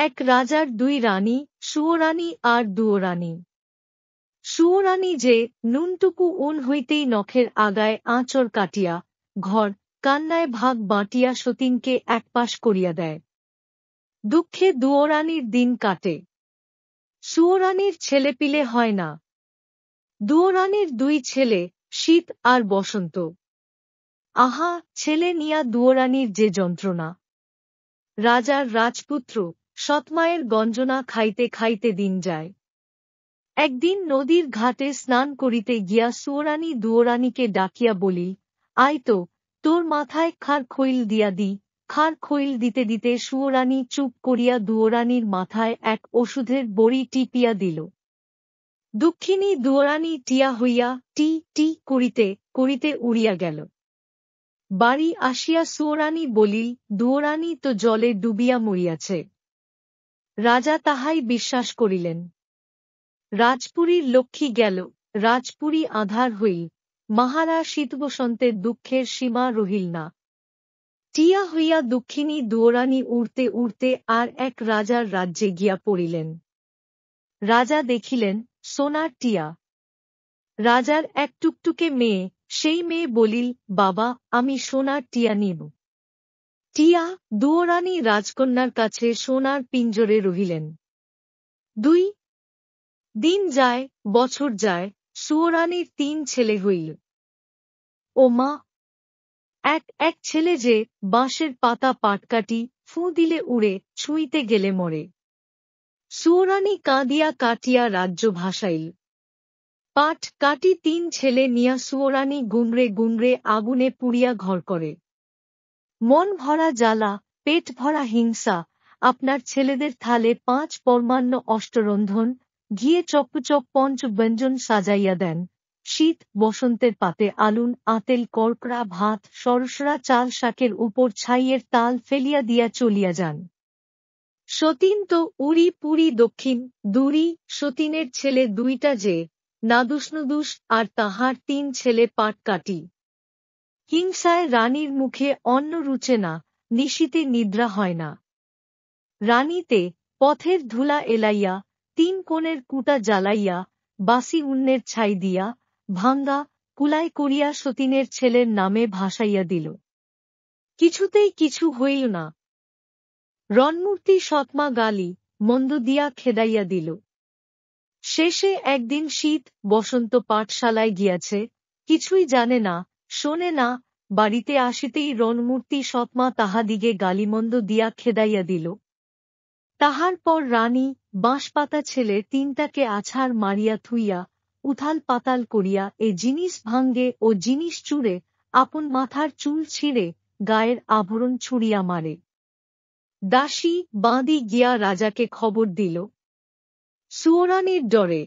এক রাজার দুই রানী, সুয়োরানী আর দুয়োরানী। সুয়োরানী যে নুনটুকু উন হইতেই নখের আগায় আঁচড় কাটিয়া ঘর কান্নায় ভাগ বাঁটিয়া সতীনকে একপাশ করিয়া দেয়। দুঃখে দুয়োরানীর দিন কাটে। সুয়োরানীর ছেলেপিলে হয় না। দুয়োরানীর দুই ছেলে, শীত আর বসন্ত। আহা, ছেলে নিয়া দুয়োরানীর যে যন্ত্রণা। রাজার রাজপুত্র সৎমায়ের গঞ্জনা খাইতে খাইতে দিন যায়। একদিন নদীর ঘাটে স্নান করিতে গিয়া সুয়োরানী দুয়োরানীকে ডাকিয়া বলিল, আয় তো, তোর মাথায় খার খৈল দিয়া দি। খার খৈল দিতে দিতে সুয়োরানী চুপ করিয়া দুয়োরানীর মাথায় এক ওষুধের বড়ি টিপিয়া দিল। দুঃখিনী দুয়োরানী টিয়া হইয়া টি টি করিতে করিতে উড়িয়া গেল। বাড়ি আসিয়া সুয়োরানী বলিল, দুয়োরানী তো জলে ডুবিয়া মরিয়াছে। রাজা তাহাই বিশ্বাস করিলেন। রাজপুরীর লক্ষ্মী গেল, রাজপুরী আঁধার হইল, মাহারা শীতবসন্তের দুঃখের সীমা রহিল না। টিয়া হইয়া দুঃখিনী দুয়োরানী উড়তে উড়তে আর এক রাজার রাজ্যে গিয়া পড়িলেন। রাজা দেখিলেন সোনার টিয়া। রাজার এক টুকটুকে মেয়ে, সেই মেয়ে বলিল, বাবা, আমি সোনার টিয়া নিব। টিয়া দুয়োরানী রাজকন্যার কাছে সোনার পিঞ্জরে রহিলেন। 2 দিন যায়, বছর যায়, সুয়োরানীর 3 ছেলে হইল। ও মা! এক ছেলে যে বাঁশের পাতা পাটকাটি ফুঁ দিলে উড়ে, ছুঁইতে গেলে মরে। সুয়োরানী কাঁদিয়া কাটিয়া রাজ্য ভাসাইল। পাট কাটি 3 ছেলে নিয়া সুয়োরানী গুমরে গুমরে আগুনে পুড়িয়া ঘর করে। মন ভরা জ্বালা, পেট ভরা হিংসা, আপনার ছেলেদের থালে 5 পরমান্ন অষ্টরন্ধন, ঘিয়ে চপ্পচপ পঞ্চব্যঞ্জন সাজাইয়া দেন। শীত বসন্তের পাতে আলুন আতেল কর্করা ভাত সরসরা চাল শাকের উপর ছাইয়ের তাল ফেলিয়া দিয়া চলিয়া যান। সতীন তো উড়ি পুরি দক্ষিণ দূরি। সতীনের ছেলে 2টা যে নাদুসনুদুস আর তাহার 3 ছেলে পাট কাটি। হিংসায় রানীর মুখে অন্ন রুচে না, নিশীতে নিদ্রা হয় না। রানীতে পথের ধুলা এলাইয়া, 3 কোণের কুটা জ্বালাইয়া, বাসি উন্নের ছাই দিয়া, ভাঙ্গা কুলাই করিয়া সতীনের ছেলের নামে ভাসাইয়া দিল। কিছুতেই কিছু হইল না। রণমূর্তি সৎমা গালি মন্দ দিয়া খেদাইয়া দিল। শেষে একদিন শীত বসন্ত পাঠশালায় গিয়াছে, কিছুই জানে না, শোনে না, বাড়িতে আসিতেই রণমূর্তি সৎমা তাহাদিগে গালিমন্দ দিয়া খেদাইয়া দিল। তাহার পর রানী বাঁশপাতা ছেলে 3টাকে আছাড় মারিয়া থুইয়া, উথাল পাতাল করিয়া এ জিনিস ভাঙ্গে ও জিনিস চুরে, আপন মাথার চুল ছিঁড়ে, গায়ের আভরণ ছুঁড়িয়া মারে। দাসী বাঁধি গিয়া রাজাকে খবর দিল। সুয়োরানীর ডরে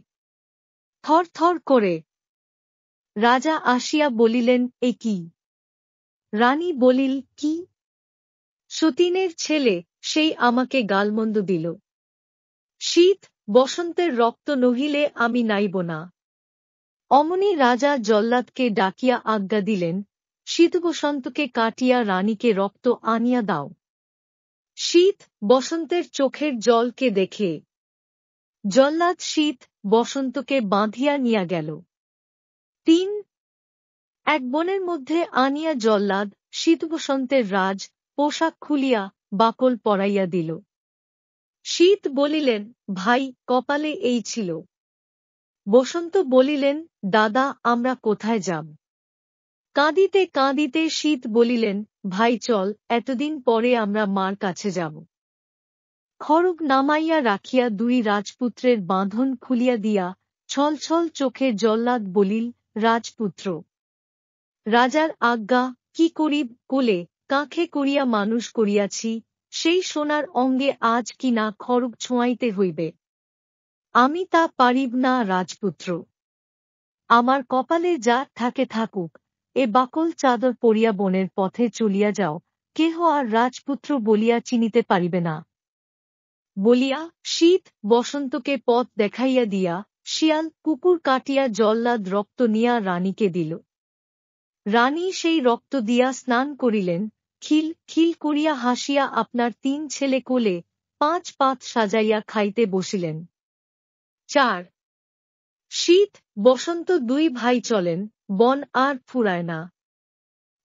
থর থর করে। রাজা আসিয়া বলিলেন, এ কি? রানী বলিল, কি? সতীনের ছেলে, সেই আমাকে গালমন্দ দিল। শীত বসন্তের রক্ত নহিলে আমি নাইব না। অমনি রাজা জল্লাদকে ডাকিয়া আজ্ঞা দিলেন, শীত বসন্তকে কাটিয়া রানীকে রক্ত আনিয়া দাও। শীত বসন্তের চোখের জলকে দেখে। জল্লাদ শীত বসন্তকে বাঁধিয়া নিয়া গেল। 3 এক বনের মধ্যে আনিয়া জল্লাদ শীত বসন্তের রাজ পোশাক খুলিয়া বাকল পরাইয়া দিল। শীত বলিলেন, ভাই, কপালে এই ছিল। বসন্ত বলিলেন, দাদা, আমরা কোথায় যাব? কাঁদিতে কাঁদিতে শীত বলিলেন, ভাই চল, এতদিন পরে আমরা মার কাছে যাব। খড়গ নামাইয়া রাখিয়া 2 রাজপুত্রের বাঁধন খুলিয়া দিয়া ছল ছল চোখে জল্লাদ বলিল, রাজপুত্র, রাজার আজ্ঞা, কি করিব? কোলে কাঁখে করিয়া মানুষ করিয়াছি, সেই সোনার অঙ্গে আজ কি না খড়গ ছোঁয়াইতে হইবে। আমি তা পারিব না রাজপুত্র। আমার কপালে যা থাকে থাকুক, এ বাকল চাদর পরিয়া বনের পথে চলিয়া যাও, কেহ আর রাজপুত্র বলিয়া চিনিতে পারিবে না। বলিয়া শীত বসন্তকে পথ দেখাইয়া দিয়া শিয়াল কুকুর কাটিয়া জল্লাদ রক্ত নিয়া রানীকে দিল। রানী সেই রক্ত দিয়া স্নান করিলেন, খিল খিল করিয়া হাসিয়া আপনার 3 ছেলে কোলে 5 পাত সাজাইয়া খাইতে বসিলেন। 4 শীত বসন্ত 2 ভাই চলেন, বন আর ফুরায় না।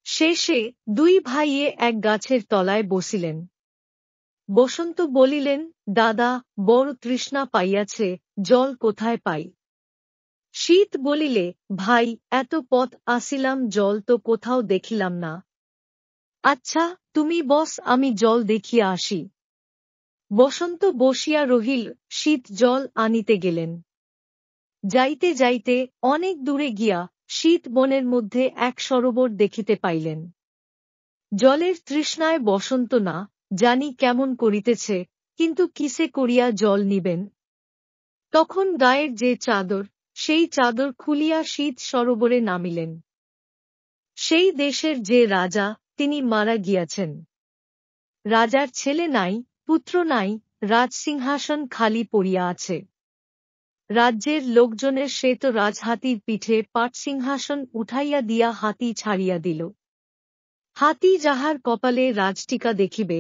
শেষে 2 ভাইয়ে এক গাছের তলায় বসিলেন। বসন্ত বলিলেন, দাদা, বড় তৃষ্ণা পাইয়াছে, জল কোথায় পাই? শীত বলিলে, ভাই, এত পথ আসিলাম, জল তো কোথাও দেখিলাম না। আচ্ছা, তুমি বস, আমি জল দেখিয়া আসি। বসন্ত বসিয়া রহিল, শীত জল আনিতে গেলেন। যাইতে যাইতে অনেক দূরে গিয়া শীত বনের মধ্যে এক সরোবর দেখিতে পাইলেন। জলের তৃষ্ণায় বসন্ত না জানি কেমন করিতেছে, কিন্তু কিসে করিয়া জল নিবেন। তখন গায়ের যে চাদর, সেই চাদর খুলিয়া শীত সরোবরে নামিলেন। সেই দেশের যে রাজা, তিনি মারা গিয়াছেন। রাজার ছেলে নাই, পুত্র নাই, রাজসিংহাসন খালি পড়িয়া আছে। রাজ্যের লোকজনের শ্বেত রাজহাতির পিঠে পাটসিংহাসন উঠাইয়া দিয়া হাতি ছাড়িয়া দিল। হাতি যাহার কপালে রাজটিকা দেখিবে,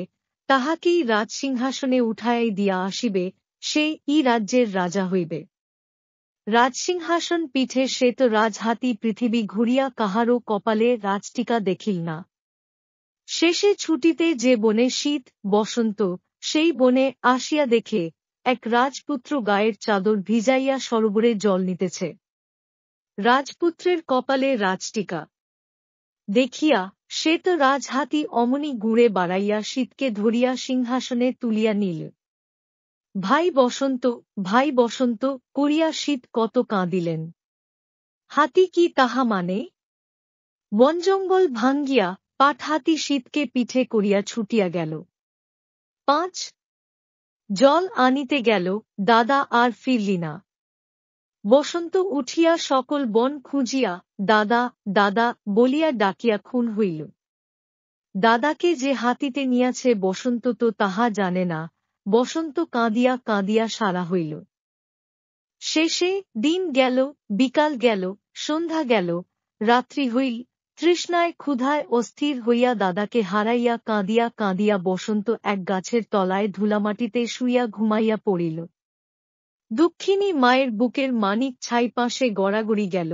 তাহাকেই রাজসিংহাসনে উঠাইয়া দিয়া আসিবে, সে ই রাজ্যের রাজা হইবে। রাজসিংহাসন পিঠে শ্বেত রাজহাতি পৃথিবী ঘুরিয়া কাহারও কপালে রাজটিকা দেখিল না। শেষে ছুটিতে যে বনে শীত বসন্ত, সেই বনে আসিয়া দেখে এক রাজপুত্র গায়ের চাদর ভিজাইয়া সরোবরে জল নিতেছে। রাজপুত্রের কপালে রাজটিকা দেখিয়া শ্বেত রাজহাতি অমনি গুড়ে বাড়াইয়া শীতকে ধরিয়া সিংহাসনে তুলিয়া নিল। ভাই বসন্ত, ভাই বসন্ত করিয়া শীত কত কাঁদিলেন। হাতি কি তাহা মানে? বনজঙ্গল ভাঙ্গিয়া পাটহাতি শীতকে পিঠে করিয়া ছুটিয়া গেল। 5 জল আনিতে গেল, দাদা আর ফিরলি না। বসন্ত উঠিয়া সকল বন খুঁজিয়া দাদা দাদা বলিয়া ডাকিয়া খুন হইল। দাদাকে যে হাতিতে নিয়াছে বসন্ত তো তাহা জানে না। বসন্ত কাঁদিয়া কাঁদিয়া সারা হইল। শেষে দিন গেল, বিকাল গেল, সন্ধ্যা গেল, রাত্রি হইল। তৃষ্ণায় ক্ষুধায় অস্থির হইয়া দাদাকে হারাইয়া কাঁদিয়া কাঁদিয়া বসন্ত এক গাছের তলায় ধুলামাটিতে শুইয়া ঘুমাইয়া পড়িল। দুঃখিনী মায়ের বুকের মানিক ছাই পাশে গড়াগড়ি গেল।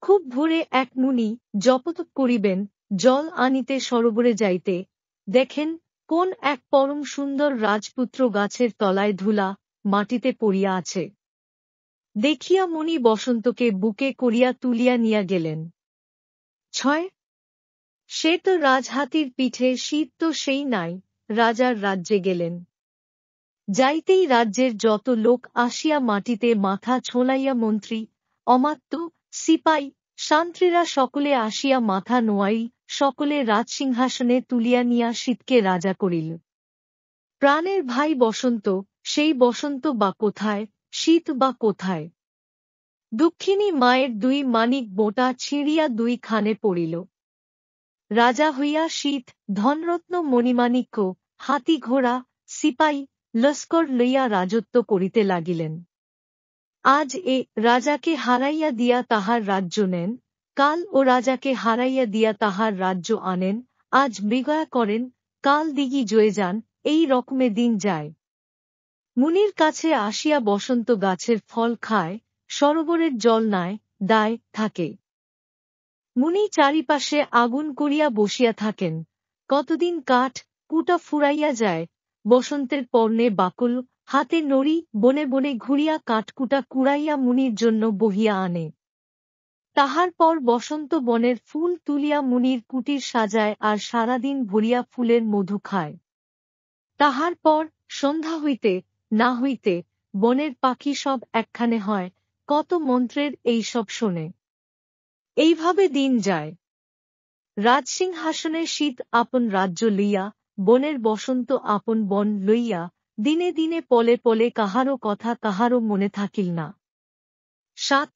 খুব ভোরে এক মুনি জপতপ করিবেন, জল আনিতে সরোবরে যাইতে দেখেন কোন এক পরম সুন্দর রাজপুত্র গাছের তলায় ধুলা মাটিতে পড়িয়া আছে। দেখিয়া মুনি বসন্তকে বুকে করিয়া তুলিয়া নিয়া গেলেন। 6 শ্বেত রাজহাতির পিঠে শীত তো সেই নাই, রাজার রাজ্যে গেলেন। যাইতেই রাজ্যের যত লোক আসিয়া মাটিতে মাথা ছোঁলাইয়া মন্ত্রী, অমাত্য, সিপাই, শান্ত্রীরা সকলে আসিয়া মাথা নোয়াই সকলে রাজসিংহাসনে তুলিয়া নিয়া শীতকে রাজা করিল। প্রাণের ভাই বসন্ত, সেই বসন্ত বা কোথায়, শীত বা কোথায়? দুঃখিনী মায়ের 2 মানিক বোঁটা ছিঁড়িয়া 2 খানে পড়িল। রাজা হইয়া শীত ধনরত্ন মণিমাণিক্য, হাতি ঘোড়া, সিপাই, লস্কর লইয়া রাজত্ব করিতে লাগিলেন। আজ এ রাজাকে হারাইয়া দিয়া তাহার রাজ্য নেন, কাল ও রাজাকে হারাইয়া দিয়া তাহার রাজ্য আনেন, আজ মৃগয়া করেন, কাল দিঘি জয়ে যান, এই রকমে দিন যায়। মুনির কাছে আসিয়া বসন্ত গাছের ফল খায়, সরোবরের জল নায় দায় থাকে। মুনি চারিপাশে আগুন করিয়া বসিয়া থাকেন, কতদিন কাঠ কুটা ফুরাইয়া যায়। বসন্তের পর্ণে বাকুল, হাতে নড়ি, বনে বনে ঘুরিয়া কাঠকুটা কুড়াইয়া মুনির জন্য বহিয়া আনে। তাহার পর বসন্ত বনের ফুল তুলিয়া মুনির কুটির সাজায় আর সারাদিন ভরিয়া ফুলের মধু খায়। তাহার পর সন্ধ্যা হইতে না হইতে বনের পাখি সব একখানে হয়, কত মন্ত্রের এই সব শোনে। এইভাবে দিন যায়। রাজসিংহাসনে শীত আপন রাজ্য লইয়া, বনের বসন্ত আপন বন লইয়া, দিনে দিনে পলে পলে কাহারও কথা কাহারও মনে থাকিল না। 7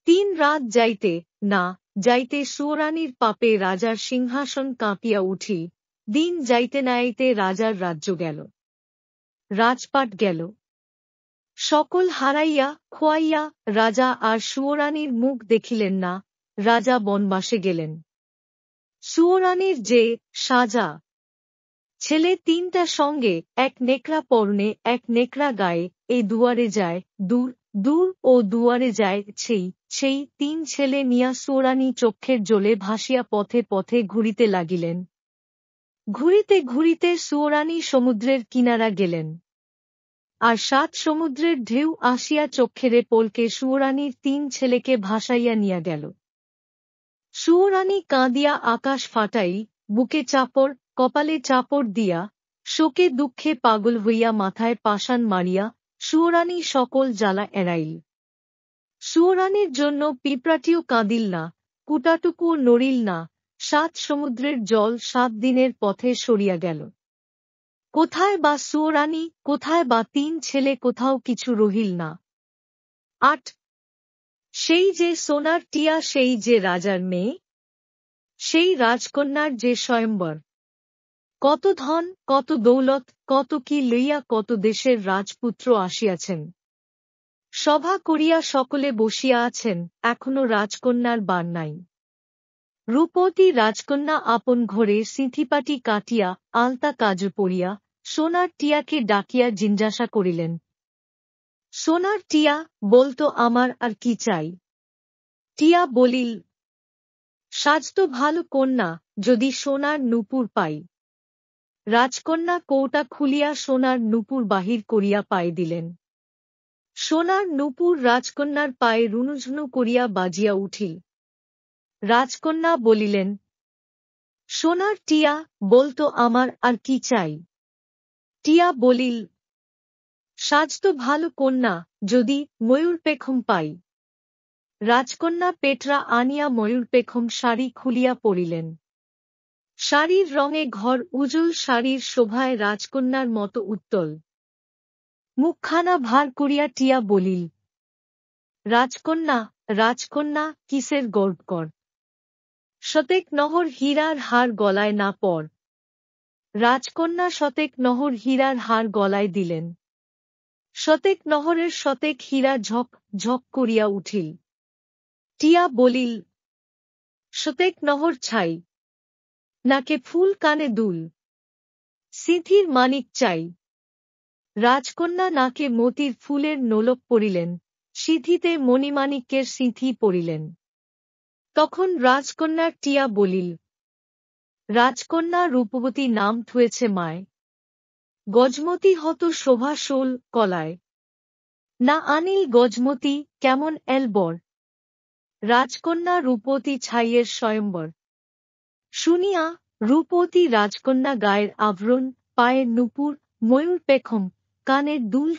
3 রাত যাইতে না যাইতে সুয়োরানীর পাপে রাজার সিংহাসন কাঁপিয়া উঠি, দিন যাইতে নাইতে রাজার রাজ্য গেল, রাজপাট গেল। সকল হারাইয়া খোয়াইয়া রাজা আর সুয়োরানীর মুখ দেখিলেন না, রাজা বনবাসে গেলেন। সুয়োরানীর যে সাজা ছেলে তিনটা সঙ্গে, এক নেকড়া পরনে এক নেকড়া গায়ে, এ দুয়ারে যায় দূর দূর ও দুয়ারে যায় সেই তিন ছেলে নিয়া সুয়োরানী চক্ষের জলে ভাসিয়া পথে পথে ঘুরিতে লাগিলেন। ঘুরিতে ঘুরিতে সুয়োরানী সমুদ্রের কিনারা গেলেন। আর 7 সমুদ্রের ঢেউ আসিয়া চক্ষেরে পলকে সুয়োরানীর 3 ছেলেকে ভাসাইয়া নিয়া গেল। সুয়োরানী কাঁদিয়া আকাশ ফাটাইল, বুকে চাপড় কপালে চাপড় দিয়া, শোকে দুঃখে পাগল হইয়া মাথায় পাষাণ মারিয়া সুয়োরানী সকল জ্বালা এড়াইল। সুয়োরানীর জন্য পিঁপড়াটিও কাঁদিল না, কুটাটুকুও নড়িল না। 7 সমুদ্রের জল 7 দিনের পথে সরিয়া গেল। কোথায় বা সুয়োরানী, কোথায় বা 3 ছেলে, কোথাও কিছু রহিল না। 8 সেই যে সোনার টিয়া, সেই যে রাজার মেয়ে, সেই রাজকন্যার যে স্বয়ম্বর। কত ধন, কত দৌলত, কত কি লইয়া কত দেশের রাজপুত্র আসিয়াছেন। সভা করিয়া সকলে বসিয়া আছেন, এখনো রাজকন্যার বার নাই। রূপবতী রাজকন্যা আপন ঘরে সিঁথিপাটি কাটিয়া আলতা কাজু পরিয়া সোনার টিয়াকে ডাকিয়া জিজ্ঞাসা করিলেন। সোনার টিয়া, বলতো আমার আর কি চাই? টিয়া বলিল, সাজতো ভালো কন্যা, যদি সোনার নূপুর পাই। রাজকন্যা কৌটা খুলিয়া সোনার নূপুর বাহির করিয়া পায়ে দিলেন। সোনার নূপুর রাজকন্যার পায়ে রুনুঝুনু করিয়া বাজিয়া উঠিল। রাজকন্যা বলিলেন, সোনার টিয়া, বলতো আমার আর কি চাই? টিয়া বলিল, সাজতো ভালো কন্যা, যদি ময়ূর পেখম পাই। রাজকন্যা পেটরা আনিয়া ময়ূর পেখম শাড়ি খুলিয়া পরিলেন। শাড়ির রঙে ঘর উজ্জ্বল, শাড়ির শোভায় রাজকন্যার মতো উত্তল। মুখখানা ভার করিয়া টিয়া বলিল, রাজকন্যা, রাজকন্যা, কিসের গর্ব কর? শতেক নহর হীরার হার গলায় না পর। রাজকন্যা শতেক নহর হীরার হার গলায় দিলেন। শতেক নহরের শতেক হীরা ঝক ঝক করিয়া উঠিল। টিয়া বলিল, শতেক নহর ছাই, নাকে ফুল কানে দুল। সিঁথির মানিক চাই। রাজকন্যা নাকে মতির ফুলের নোলক পরিলেন, সিঁথিতে মণিমাণিক্যের সিঁথি পরিলেন। তখন রাজকন্যার টিয়া বলিল, রাজকন্যা রূপবতী নাম থুয়েছে মায়। গজমতি হত শোভা শোল কলায়। না আনিল গজমতি, কেমন এলবর। রাজকন্যা রূপবতী ছাইয়ের স্বয়ম্বর। শুনিয়া রূপবতী রাজকন্যা গায়ের আভরণ, পায়ের নূপুর, ময়ূর পেখম, কানের দুল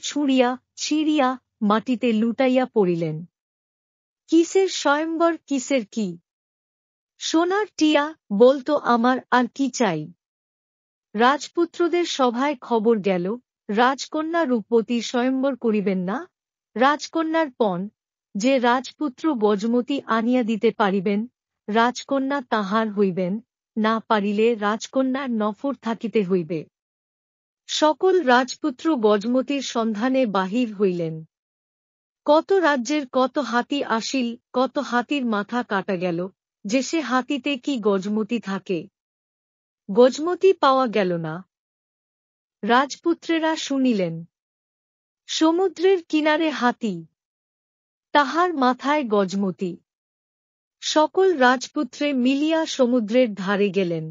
ছিঁড়িয়া মাটিতে লুটাইয়া পড়িলেন। কিসের স্বয়ম্বর, কিসের কি? সোনার টিয়া, বলতো আমার আর কি চাই? রাজপুত্রদের সভায় খবর গেল, রাজকন্যা রূপবতী স্বয়ম্বর করিবেন না। রাজকন্যার পণ, যে রাজপুত্র গজমতি আনিয়া দিতে পারিবেন, রাজকন্যা তাহার হইবেন, না পারিলে রাজকন্যার নফর থাকিতে হইবে। সকল রাজপুত্র গজমতির সন্ধানে বাহির হইলেন। কত রাজ্যের কত হাতি আসিল, কত হাতির মাথা কাটা গেল, যে সে হাতিতে কি গজমতি থাকে। গজমতি পাওয়া গেল না। রাজপুত্রেরা শুনিলেন, সমুদ্রের কিনারে হাতি, তাহার মাথায় গজমতি। সকল রাজপুত্রে মিলিয়া সমুদ্রের ধারে গেলেন।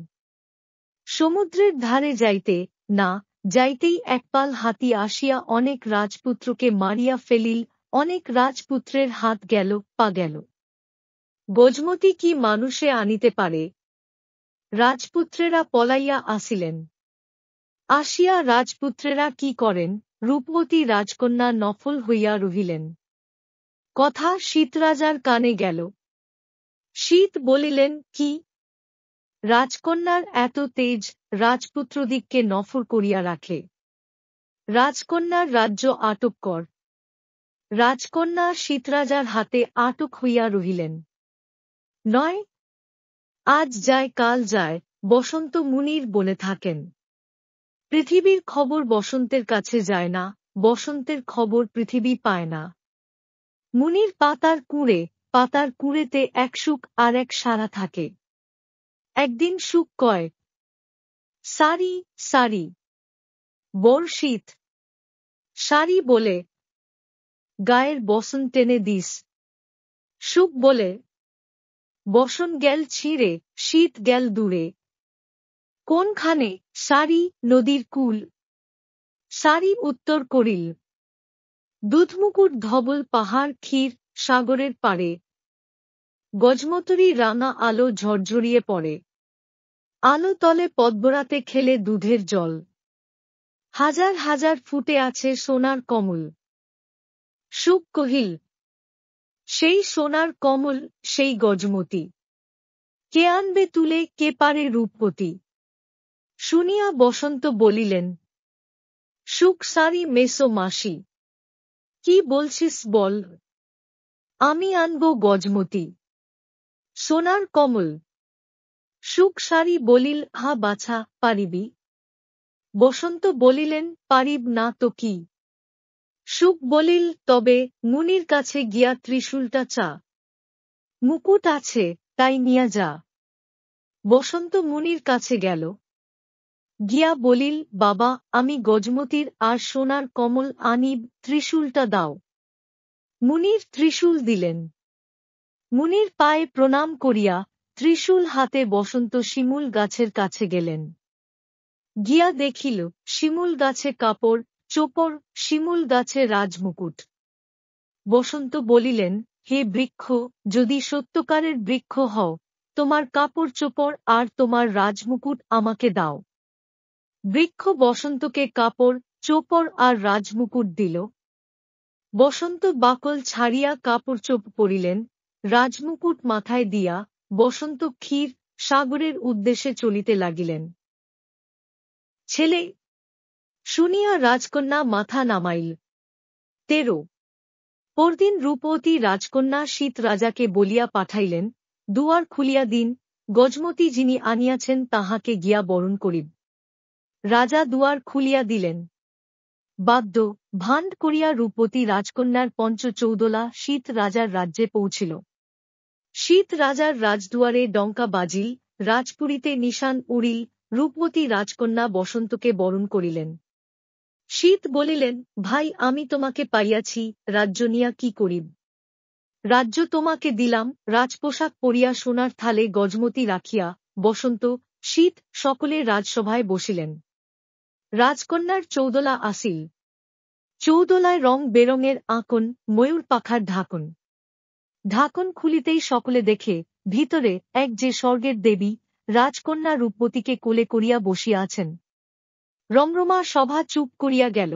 সমুদ্রের ধারে যাইতে না যাইতেই একপাল হাতি আসিয়া অনেক রাজপুত্রকে মারিয়া ফেলিল। অনেক রাজপুত্রের হাত গেল, পা গেল। গজমতি কি মানুষে আনিতে পারে? রাজপুত্রেরা পলাইয়া আসিলেন। আসিয়া রাজপুত্রেরা কি করেন, রূপবতী রাজকন্যা নফল হইয়া রহিলেন। কথা শীতরাজার কানে গেল। শীত বলিলেন, কি? রাজকন্যার এত তেজ, রাজপুত্রদিগকে নফর করিয়া রাখে। রাজকন্যার রাজ্য আটক কর। রাজকন্যা শীতরাজার হাতে আটক হইয়া রহিলেন। নয়, আজ যায় কাল যায়, বসন্ত মুনির বনে থাকেন। পৃথিবীর খবর বসন্তের কাছে যায় না, বসন্তের খবর পৃথিবী পায় না। মুনির পাতার কুঁড়েতে এক সুখ আর এক সারা থাকে। একদিন সুখ কয়, সারি সারি বড় শীত। সারি বলে, গায়ের বসন টেনে দিস। সুখ বলে, বসন গেল ছিঁড়ে, শীত গেল দূরে। কোনখানে? সারি, নদীর কূল। সারি উত্তর করিল, দুধমুকুট ধবল পাহাড় ক্ষীর সাগরের পারে। গজমতরি রাঙা আলো ঝরঝরিয়ে পড়ে। আলো তলে পদ্মরাতে খেলে দুধের জল। হাজার হাজার ফুটে আছে সোনার কমল। সুখ কহিল, সেই সোনার কমল, সেই গজমতি। কে আনবে তুলে, কে পারে রূপবতী? শুনিয়া বসন্ত বলিলেন, সুখ সারি মেসো মাসি। কি বলছিস বল? আমি আনব গজমতি, সোনার কমল। সুখ সারি বলিল, হা বাছা, পারিবি? বসন্ত বলিলেন, পারিব না তো কি? সুখ বলিল, তবে মুনির কাছে গিয়া ত্রিশূলটা চা। মুকুট আছে, তাই নিয়া যা। বসন্ত মুনির কাছে গেল। গিয়া বলিল, বাবা, আমি গজমতির আর সোনার কমল আনিব, ত্রিশূলটা দাও। মুনির ত্রিশূল দিলেন। মুনির পায়ে প্রণাম করিয়া ত্রিশূল হাতে বসন্ত শিমুল গাছের কাছে গেলেন। গিয়া দেখিল, শিমুল গাছে কাপড় চোপড়, শিমুল গাছে রাজমুকুট। বসন্ত বলিলেন, হে বৃক্ষ, যদি সত্যকারের বৃক্ষ হও, তোমার কাপড় চোপড় আর তোমার রাজমুকুট আমাকে দাও। বৃক্ষ বসন্তকে কাপড় চোপড় আর রাজমুকুট দিল। বসন্ত বাকল ছাড়িয়া কাপড় চোপ পরিলেন, রাজমুকুট মাথায় দিয়া বসন্ত ক্ষীর সাগরের উদ্দেশ্যে চলিতে লাগিলেন। ছেলে শুনিয়া রাজকন্যা মাথা নামাইল। 13 পরদিন রূপবতী রাজকন্যা শীত রাজাকে বলিয়া পাঠাইলেন, দুয়ার খুলিয়া দিন, গজমতি যিনি আনিয়াছেন তাহাকে গিয়া বরণ করিব। রাজা দুয়ার খুলিয়া দিলেন। বাদ্য ভাণ্ড করিয়া রূপবতী রাজকন্যার পঞ্চচৌদলা শীত রাজার রাজ্যে পৌঁছিল। শীত রাজার রাজদুয়ারে ডঙ্কা বাজিল, রাজপুরীতে নিশান উড়িল, রূপবতী রাজকন্যা বসন্তকে বরণ করিলেন। শীত বলিলেন, ভাই, আমি তোমাকে পাইয়াছি, রাজ্য নিয়া কি করিব? রাজ্য তোমাকে দিলাম, রাজপোশাক পরিয়া সোনার থালে গজমতি রাখিয়া। বসন্ত, শীত সকলে রাজসভায় বসিলেন। রাজকন্যার চৌদলা আসিল। চৌদলায় রং বেরঙের আঁকন, ময়ূর পাখার ঢাকন। ঢাকন খুলিতেই সকলে দেখে, ভিতরে এক যে স্বর্গের দেবী, রাজকন্যা রূপবতীকে কোলে করিয়া বসিয়া আছেন। রমরমা সভা চুপ করিয়া গেল।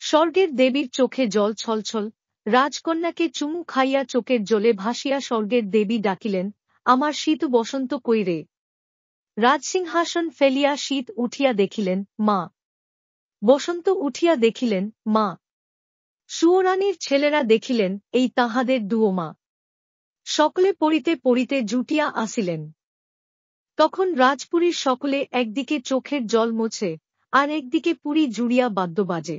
স্বর্গের দেবীর চোখে জল ছলছল। রাজকন্যাকে চুমু খাইয়া চোখের জলে ভাসিয়া স্বর্গের দেবী ডাকিলেন, আমার শীত বসন্ত কই রে? রাজসিংহাসন ফেলিয়া শীত উঠিয়া দেখিলেন, মা। বসন্ত উঠিয়া দেখিলেন, মা। সুয়োরানীর ছেলেরা দেখিলেন, এই তাহাদের দুও মা। সকলে পড়িতে পড়িতে জুটিয়া আসিলেন। তখন রাজপুরীর সকলে একদিকে চোখের জল মোছে, আর একদিকে পুরী জুড়িয়া বাদ্য বাজে।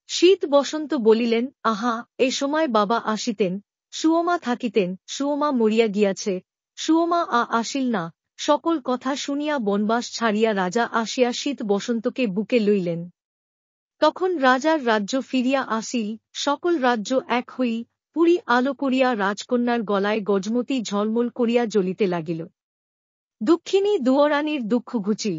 শীত বসন্ত বলিলেন, আহা, এ সময় বাবা আসিতেন, সুওমা থাকিতেন, সুওমা মরিয়া গিয়াছে, সুওমা আসিল না। সকল কথা শুনিয়া বনবাস ছাড়িয়া রাজা আসিয়া শীত বসন্তকে বুকে লইলেন। তখন রাজার রাজ্য ফিরিয়া আসিল, সকল রাজ্য এক হইল, পুরী আলো করিয়া রাজকন্যার গলায় গজমতি ঝলমল করিয়া জ্বলিতে লাগিল। দুঃখিনী দুয়োরানীর দুঃখ ঘুচিল।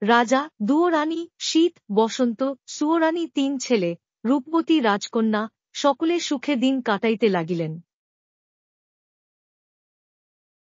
রাজা, দুয়োরানী, শীত, বসন্ত, সুয়োরানী 3 ছেলে, রূপবতী রাজকন্যা, সকলে সুখে দিন কাটাইতে লাগিলেন।